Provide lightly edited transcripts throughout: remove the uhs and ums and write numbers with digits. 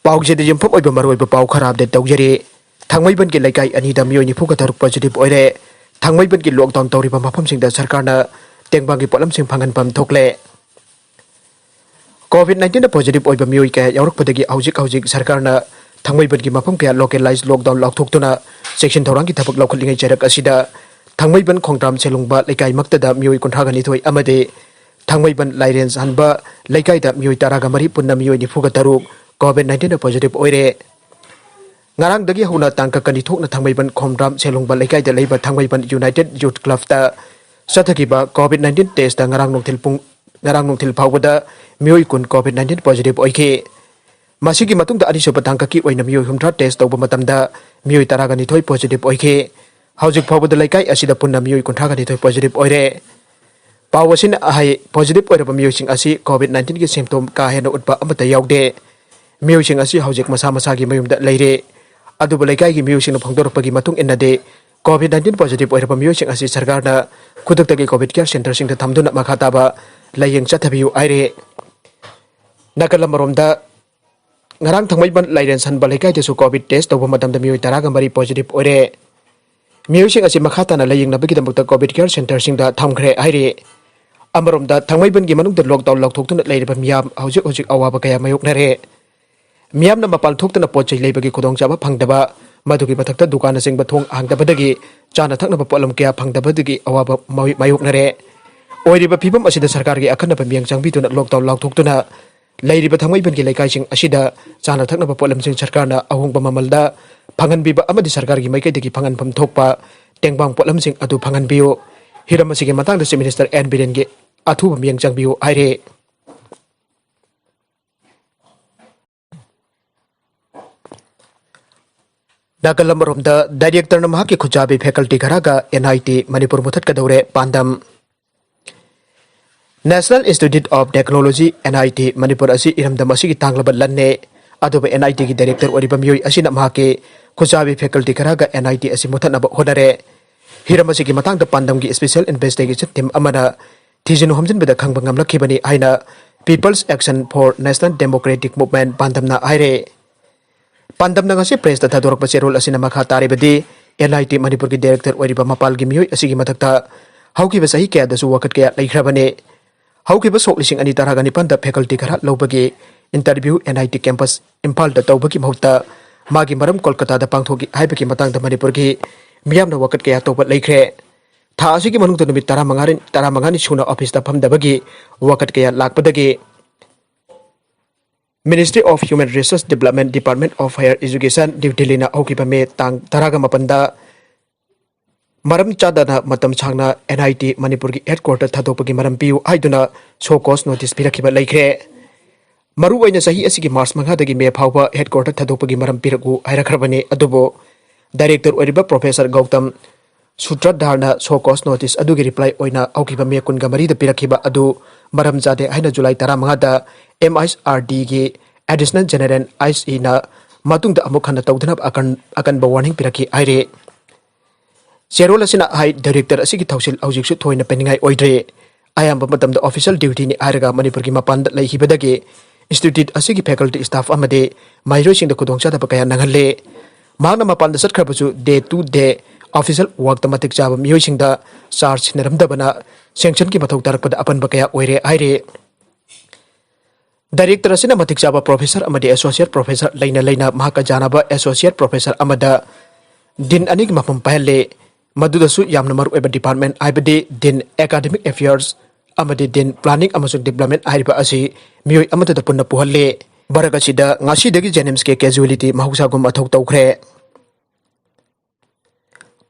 Pauxid Jump over Maroy Paukara de Toukhre, Thangmeiband ki Laikai Anida Mioi Pukhatlkkhibi positive Oire, Thangmeiband ki lockdown Tori Pamapam Sing the Sarkarna, Tengbangi Polam Sing Pangan Pam Toukhre. COVID-19 positive over Mioi Ka Yorkpadagi Haujik Sarkarna, Thangmeiband ki Mapam Ka localized lockdown Loktoktuna, section Torangi Tapak local Lingai Jarak Asida, Thangmeiband Khongtam Selungba Leikai Maktada Mioi Kontragani Toy Amade, Thangmeiband Lirens Hanba, Leikai da Mioi Taragamari Punna Mioi Pukhatlkkhibi COVID-19 positive Oire. Ngarang dagi huna tangka kanithok na Thangmeiband Khomram Selungba Leikai da Leiba Thangmeiband United Youth Club ta Sathakiba COVID-19 test da ngarang nongthil phawda Mioi kun COVID-19 positive oike. Masigi matungda anisuba tangka ki oina Mioi humtra test tawba matamda Mioi taragani thoi positive oike. Haujik phawda Leikai asida punna Mioi kunthagani thoi positive oire. Pawasin ahai positive oiraba Mioi sing asi COVID-19 ki symptom ka hena utba amata yaude. Mioi sing asi haujik masa gi mayumda leire. Aduba Leikai gi Mioi sing na phangdorpagi matung inade COVID-19 positive oiraba Mioi sing asi sarkarna khudaktagi COVID care center sing da thamduna makhataba layeng chathabiu aire. Nakalamromda ngarang Thangmeiband Lairen San Leikai desu COVID test tawba matamda Mioi taragamari positive oire. Mioi sing asi makhatana layeng nabagi damukta COVID care center sing da Thangmekhre aire. Amromda Thangmeiband gi manungda lockdown lokthokna leiraba miyam haujik awaba kaya mayoknare. Miyam na mapal thoktana pochai leibagi khudongchaba phangdaba madugi mathakta dukana sing bathong hangdabadagi chana thakna polam kya phangdabadagi awaba mayoknare. Oiriba phibam asida sarkar gi akhanna pamiyang changbituna lockdown lokthokna leiriba Thangmeiband gi Leikai sing asida chana thakna polam sing sarkarna ahongba mamalda phanganbiba amadi sarkar gi maikai degi phangan pham thokpa tengbang polam sing adu phanganbiyo hiram asigi matangda Chief Minister N Biren gi athuba miyang changbiyo aire. Nagalamromda Director na Mahakki khutchabi faculty kharaga NIT Manipur Muthatkadoure pandam. National Institute of Technology NIT Manipur asi iramdam asigi tanglaba lanne aduba NIT gi director oriba Mioi asina Mahakki khutchabi faculty kharaga NIT asi muthatnaba honare. Hiram asigi matangda pandam gi special investigation team amana thijinu homjinbada khangba ngamlakhibani aina People's Action for National Democratic Movement pandamna aire. Pandam na ngasi press ta thadorok pacherol asina makha taribadi NIT Manipur ki director oiriba mapal gi Mioi asigi mathakta haukiba sahi kya dasu wakat kya leikhrabane. Haukiba sok lising ani taragani panda faculty khara lobagi interview NIT campus Impal da tawbagi mahutta magi maram Kolkata da pangthoki haibagi matang da Manipur gi miyam na wakat kya toba leikhre. Tha asigi manung numit 15 suna office da phamdabagi wakat kya lakpadagi Ministry of Human Resource Development Department of Higher Education New Delhi na aukiba me tang taraga mapanda maram chadana matam changna NIT Manipur ki headquarter thadopagi maram piu aiduna show cause notice pirakhiba leikhre. Maru oina sahi asigi March mangadagi me phawba headquarter thadopagi maram piragu airakrabani adubo director oriba Professor Gautam Sutradharna show cause notice adugi reply oina aukiba me kunga mari da pirakhiba adu maram jade haina July 15 da MISRD gi Additional General ICE na matungda amuk khana tawdhanab akan ba warning piraki aire. Serol asina hai director asigi thausil aujiksu thoina peningai oidre ayamba matamda official duty ni araga Manipur gi mapanda leikhibadagi institute asigi faculty staff amade mairo sing da khudongcha da pakaya nanghalle magna mapanda satkhrabasu day to day official work tamatik jaba Mioi sing da charge naramdabana sanction ki mathau tarakpada apan bakaya oire aire. Director asina matik jaba professor amadi associate professor laina Mahakki associate professor amada din anig mapam pahalle madudasu yamna maru eba department aibadi din academic affairs amadi din planning amasung development aiba asi Mioi amada da punna puhalle baragachida ngasidagi JNIMS ke Casuality Mahousagum Mathou Toukhre.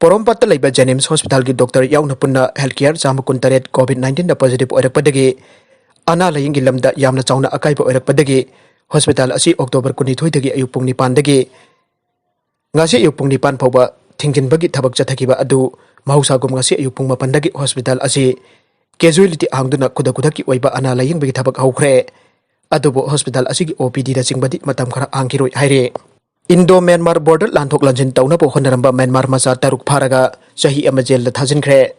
Porompat laiba JNIMS hospital gi doctor yauna punna healthcare jamukuntaret COVID-19 da positive oirakpadagi ana layingi lamda yamna chauna akaiba oirakpadagi hospital asi October 22 dagi ayuk pung 9 dagi ngasi ayuk pung 9 phawba thingjinbagi thabak chathakiba adu Mahousagum ngasi ayuk pung 8 dagi hospital asi Casuality angduna kudaki oiba ana layingbagi thabak haukhre adubo hospital asigi OPD da chingbadi matam khara angkiroi haire. Indo-Myanmar border Lanthok Lansin Tounaba Hotnarmba Myanmar Macha taruk faraga Chahi amajel da Thajinkhre.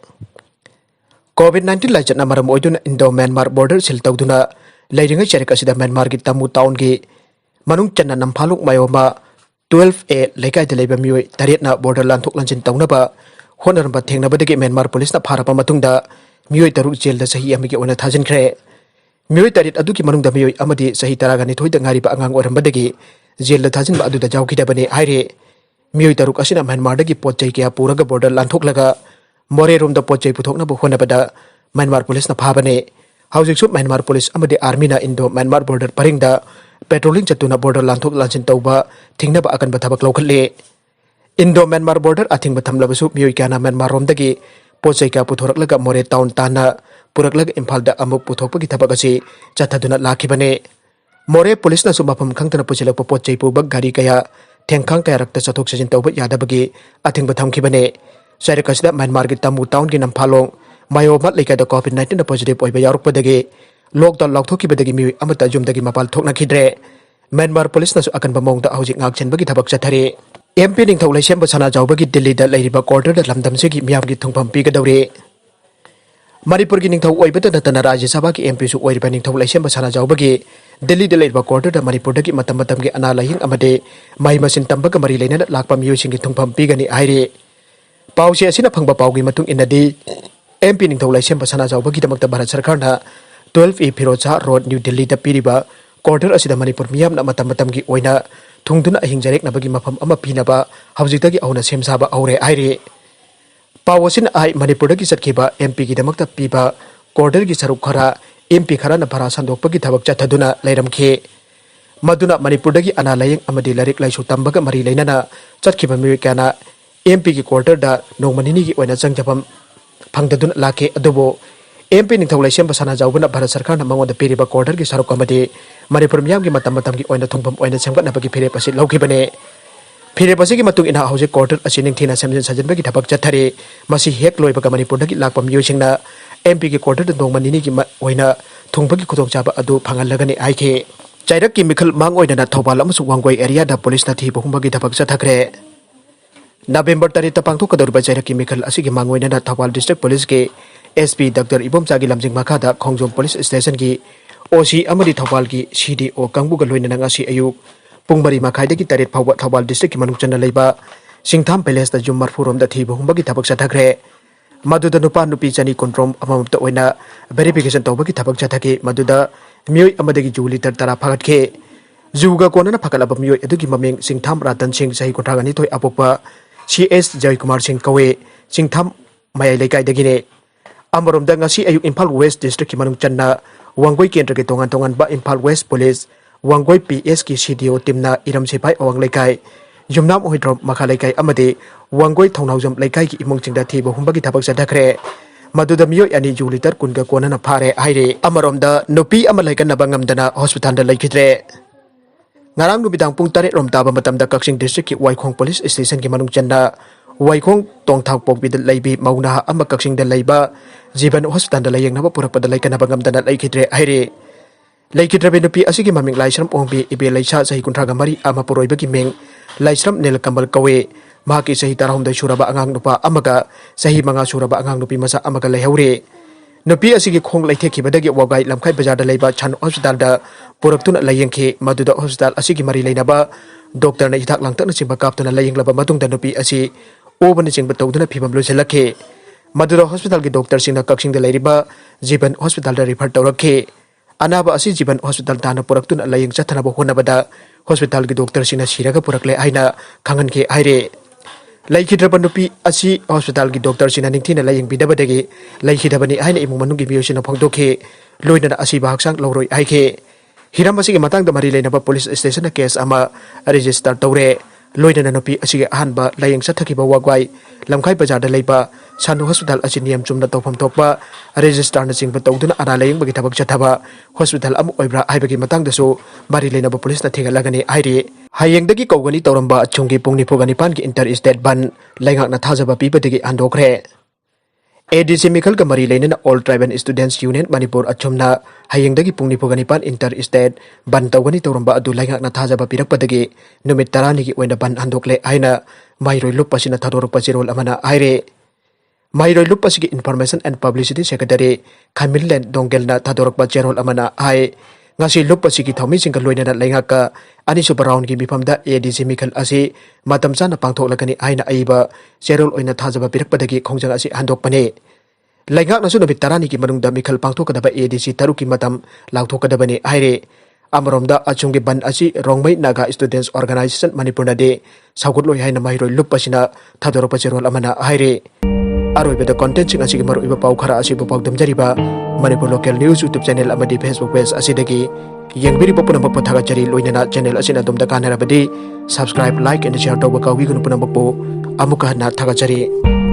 COVID-19 laichatna maram oiduna Indo-Myanmar border sil tawduna leiringai charik asida Myanmar gi tamu town gi manung channa namphaluk mayoma 12A Leikai de leba Mioi taretna border Lanthok Lansin Tounaba Hotnarmba Thangnabadagi Myanmar police na pharapa matungda Mioi taruk jail da Chahi amigi ona Thajinkhre Mioi taret aduki manungda Mioi amadi Chahi taraga ni thoida ngariba angang orambadagi jail da Thajinba aduda jawkhidabani haikhre Mioi taruk asina Myanmar dagi potchai kya puraga border Lanthok laga more room da potchai puthokna bu honabada Myanmar police na phabane Housing Sub Myanmar police amadi army na Indo-Myanmar border paringda patrolling chatuna border Lanthok Lansin Tauba Thangnaba akan bathabak laukhatle Indo-Myanmar border athing bathamlabasu Mioi kana Myanmar romdagi pochai ka puthoraklaga more town tana puraklaga imphalda amuk puthokpagi thabak asi chathaduna lakhibane more police na sumapam khangtana puchilakpa pochai pubak gari kaya thengkhang kaya rakta chathok chajin tauba yadabagi athing bathamkhibane sairikasida Myanmar gi tamu town gi namphalong Mayomat Leikai da COVID-19 na positive oiba yarukpadagi lockdown laukthokibadagi Mioi amata jumdagi mapal thoknakhidre Myanmar police na su akan bamong da hojik ngakchenbagi thabak chathare MP Ningthau Laisem Sana Jawbagi Delhi da Lairiba quarter da lamdam segi miyamgi thongpham pigadawre Manipur gi Ningthau oibata natana Rajya Sabha ki MP su oiriba Ningthau Laisem Sana Jawbagi Delhi da Lairiba quarter da Manipur da ki matam gi ana lahing amade mai masin tambaga mari leina lakpa Mioi singi thongpham pigani haire Pausi asina phangba paugi matung inadi MP Ningthau Laisem Sana Jawbagi damakta Bharat Sarkar na 12A Firoza Road New Delhi da piriba quarter asida Manipur miyam na matam gi oina thungduna ahingjarek nabagi mafam ama pinaba hawjitagi auna semsaba aure aire pawasin ai Manipur dagi satkhiba MP gi damakta piba quarter gi saruk khara MP khara na bhara sandokpagi thabak chathaduna leiramkhe maduna Manipur dagi ana layeng amadi larik laisu tambaga mari leinana chatkhiba Mioi kana MP gi quarter da nongmanini gi oina changjapam phangdaduna lakhe adubo MP Ningthau Laisem Sana Jawbana Bharat Sarkar na mangoda piriba quarter gi saruk amadi Manipur miyam gi matam gi oina thongpam oina semgatnabagi phire pasi laukhibane phire pasi gi matung ina hauji quarter asi ningthina semjin sajanbagi thabak chathare masi hek loibaga Manipur dagi lakpa Mioi singna MP gi quarter da nongmanini gi oina thongbagi khudokchaba adu phangalagani aike chairak ki mikhal mang oina na Thobal amusu Wangoi area da police na thi bohumbagi thabak chathakre November 3 ta pangthokadorba chairak ki mikhal asigi mang oina na Thobal district police ke SP Dr. Ibomchagi lamjing Macha Khongjom Police Station gi OC amadi Thobal gi CDO kangbuga loina ngasi ayuk pungmari makhaidagi taret phawba Thobal district ki manungchana leiba Singtham Palace da Jummar Forum da thi bohumbagi thabak chathakre maduda nupa nupi chani kontrom amamta oina verification tawbagi thabak chathake maduda Mioi amadagi ju liter tara phagatke juga konana phakalaba Mioi adugi mameng Singtham Ratan Singh Chahi kontragani toy apokpa CS Jai Kumar Singh kawe Singtham Mayai Leikai dagine Amoromda ngasi ayuk Imphal West District ki manung channa Wangoi kendra ke tongan ba Imphal West Police Wangoi PS ki CDO timna iram sipai awang Leikai Jumnam ohidrom Makha Leikai amade Wangoi Thongnaujam Leikai ki imong chingda thiba humbagi thabak chathakre maduda Mioi ani ju liter kunga konana phare haire Amaromda Nupi ama Laikannaba Ngamdana Hospital da Leikhidre ngarang nubidang pung 3 rom taba matamda Kaksing District ki Waikhong Police Station ki manung channa Waikhong tongthak pokbida leibi mauna ama Kaksing da leiba Jiban Hospital da layengnaba purakpada Laikannaba Ngamdana Leikhidre haire Leikhidre Nupi asigi maming laisram ongbi ibe laisa Chahi kuntraga mari ama puroibagi meng laisram Nilkamal kawe Mahakki Chahi 13 suraba angang nupa amaga Chahi 5 suraba angang nupi masa amaga lehaure Nupi asigi Khong Leithekkhibadagi wagai lamkhai bazar da leiba Chan Hospital da puraktuna layengkhe maduda hospital asigi mari leinaba doctor na ithak langtakna chimba kaptuna layenglaba matungda Nupi asi obana chingba tawduna phibam loiselakhe maduda hospital ki doctor singna Kaksing da leiriba Jiban Hospital da refer tawrakhe anaba asi Jiban Hospital dana puraktuna layeng chathanaba honabada hospital ki doctor singna siraga purakle aina khangankhe aire Leikhidre Nupi asi hospital ki doctor sina ningthina layeng bidabadagi leikhidabani aina imung manunggi Mioi sina phangdokhe loina Asiba Louroi aike hiram asigi matangda mari leinaba police station na case ama register tawre loina Nupi asigi ahanba layeng chathakiba wagwai lamkhai bazar da leiba Sanu Hospital asi niyam chumna tawpham thokpa register na chingba tawduna ana layeng bagi thabak chathaba hospital amu oibra aibagi matangda so mari leinaba police na thingalagani aire hayengdagi kawgani tawramba achunggi pungni phogani pan ki inter state ban laingak na thajaba pibadagi andokre ADC Mikhal ka mari leina All Tribe and Students Union Manipur achumna hayengdagi pungni phogani pan inter state ban tawgani tawramba adu laingak na thajaba pirakpadagi numit 10 gi oina ban andokle aina mairoi lupasina thadorpa chirol amana aire Mairoi lupasigi Information and Publicity Secretary Khamillen Dongelna thadorpa chirol amana ai ngasi lup pasiki thomi singka loinana laingaka ani super round gi bifamda ADC Mikhal asi matam chana pangthoklakani aina aiba cherol oina thajaba pirakpadagi khongjang asi handokpane laingak nasu nabi tarani ki manungda Mikhal pangthokadaba ADC taruki matam langthokadabani aire amromda achunggi ban asi rongmai naga students organization manipurna de sagutloi haina mairoi lup pasina thadoropa cherol amana aire aroibeda content sing asigi maru iba pau khara asi pau damjariba Manipur local news YouTube channel amadi Facebook page asidagi yengbiri popuna bakpa thagachari loinana channel asina domda kanarabadi subscribe like and share tawba kawi gunu puna bakpo amuka na thagachari